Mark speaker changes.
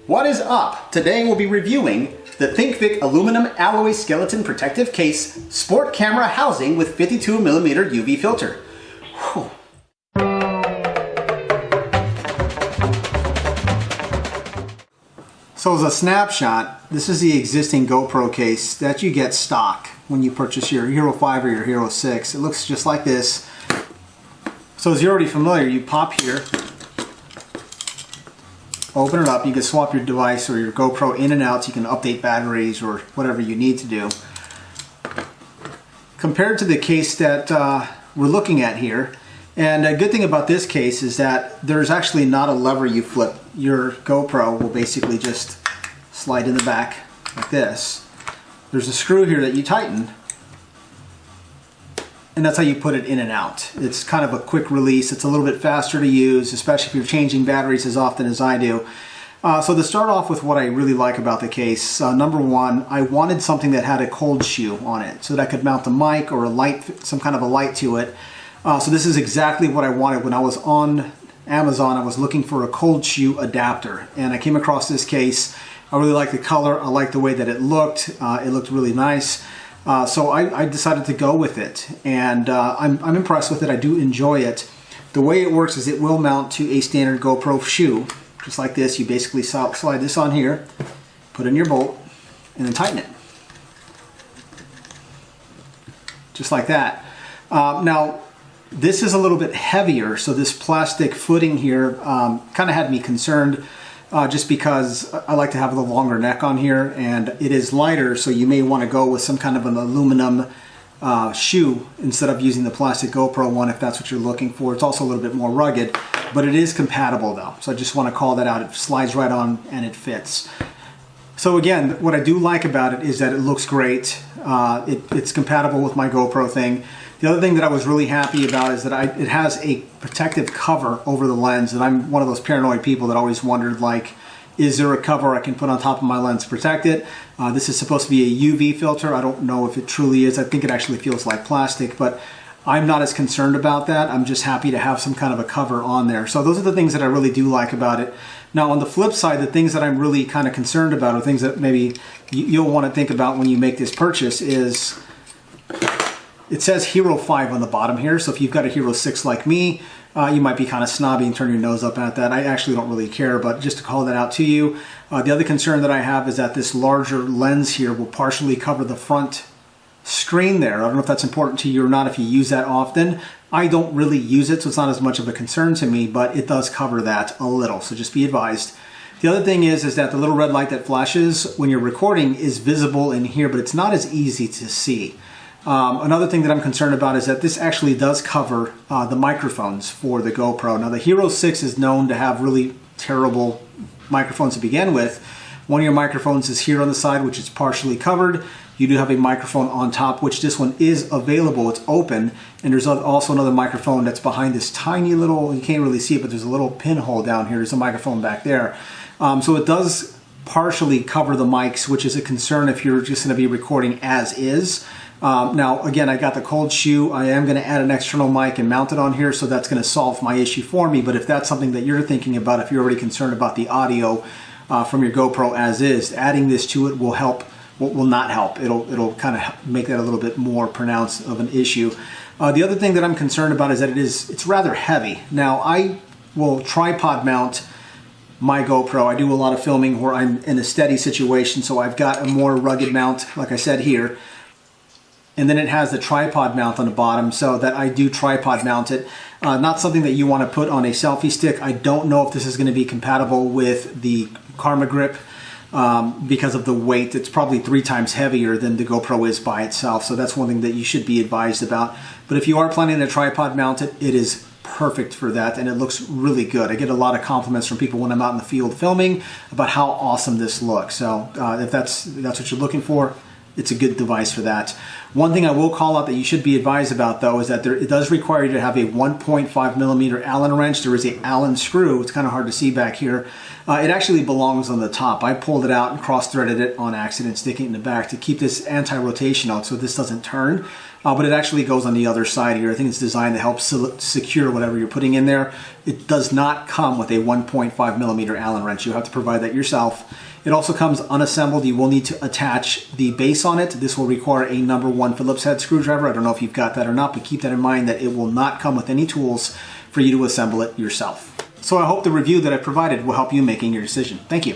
Speaker 1: What is up? Today we'll be reviewing the Thinvik Aluminum Alloy Skeleton Protective Case Sport Camera Housing with 52mm UV filter. Whew. So as a snapshot, this is the existing GoPro case that you get stock when you purchase your Hero 5 or your Hero 6. It looks just like this. So as you're already familiar, you pop here, open it up, you can swap your device or your GoPro in and out so you can update batteries or whatever you need to do. Compared to the case that we're looking at here, and a good thing about this case is that there's actually not a lever you flip. Your GoPro will basically just slide in the back like this. There's a screw here that you tighten, and that's how you put it in and out. It's kind of a quick release. It's a little bit faster to use, especially if you're changing batteries as often as I do. So to start off with what I really like about the case, number one, I wanted something that had a cold shoe on it so that I could mount a mic or a light, some kind of a light to it. So this is exactly what I wanted. When I was on Amazon, I was looking for a cold shoe adapter, and I came across this case. I really like the color. I like the way that it looked. It looked really nice. So I decided to go with it, and I'm impressed with it. I do enjoy it. The way it works is it will mount to a standard GoPro shoe, just like this. You basically slide this on here, put in your bolt, and then tighten it. Just like that. Now, this is a little bit heavier, so this plastic footing here kind of had me concerned. Just because I like to have the longer neck on here, and it is lighter, so you may want to go with some kind of an aluminum shoe instead of using the plastic GoPro one if that's what you're looking for. It's also a little bit more rugged, but it is compatible though, so I just want to call that out. It slides right on and it fits. So again, what I do like about it is that it looks great. It's compatible with my GoPro thing. The other thing that I was really happy about is that it has a protective cover over the lens, and I'm one of those paranoid people that always wondered, like, is there a cover I can put on top of my lens to protect it? This is supposed to be a UV filter. I don't know if it truly is. I think it actually feels like plastic, but I'm not as concerned about that. I'm just happy to have some kind of a cover on there. So those are the things that I really do like about it. Now on the flip side, the things that I'm really kind of concerned about, or things that maybe you'll want to think about when you make this purchase, is it says Hero 5 on the bottom here, so if you've got a Hero 6 like me, you might be kind of snobby and turn your nose up at that. I actually don't really care, but just to call that out to you. The other concern that I have is that this larger lens here will partially cover the front screen there. I don't know if that's important to you or not if you use that often. I don't really use it, so it's not as much of a concern to me, but it does cover that a little, so just be advised. The other thing is that the little red light that flashes when you're recording is visible in here, but it's not as easy to see. Another thing that I'm concerned about is that this actually does cover the microphones for the GoPro. Now the Hero 6 is known to have really terrible microphones to begin with. One of your microphones is here on the side, which is partially covered. You do have a microphone on top, which this one is available. It's open, and there's also another microphone that's behind this tiny little, you can't really see it, but there's a little pinhole down here. There's a microphone back there. So it does partially cover the mics, which is a concern if you're just going to be recording as is. Now, again, I got the cold shoe. I am going to add an external mic and mount it on here, so that's going to solve my issue for me. But if that's something that you're thinking about, if you're already concerned about the audio from your GoPro as is, adding this to it will help. Will not help. It'll kind of make that a little bit more pronounced of an issue. The other thing that I'm concerned about is that it's rather heavy. Now, I will tripod mount my GoPro. I do a lot of filming where I'm in a steady situation, so I've got a more rugged mount, like I said here. And then it has the tripod mount on the bottom, so that I do tripod mount it. Not something that you want to put on a selfie stick. I don't know if this is going to be compatible with the Karma Grip because of the weight. It's probably 3 times heavier than the GoPro is by itself, so that's one thing that you should be advised about. But if you are planning to tripod mount it, it is perfect for that, and it looks really good. I get a lot of compliments from people when I'm out in the field filming about how awesome this looks. So if that's what you're looking for, it's a good device for that. One thing I will call out that you should be advised about though is that it does require you to have a 1.5 millimeter Allen wrench. There is a Allen screw. It's kind of hard to see back here. It actually belongs on the top. I pulled it out and cross-threaded it on accident, sticking it in the back to keep this anti-rotational so this doesn't turn. But it actually goes on the other side here. I think it's designed to help secure whatever you're putting in there. It does not come with a 1.5 millimeter Allen wrench. You have to provide that yourself. It also comes unassembled. You will need to attach the base on it. This will require a number 1 Phillips head screwdriver. I don't know if you've got that or not, but keep that in mind that it will not come with any tools for you to assemble it yourself. So I hope the review that I provided will help you making your decision. Thank you.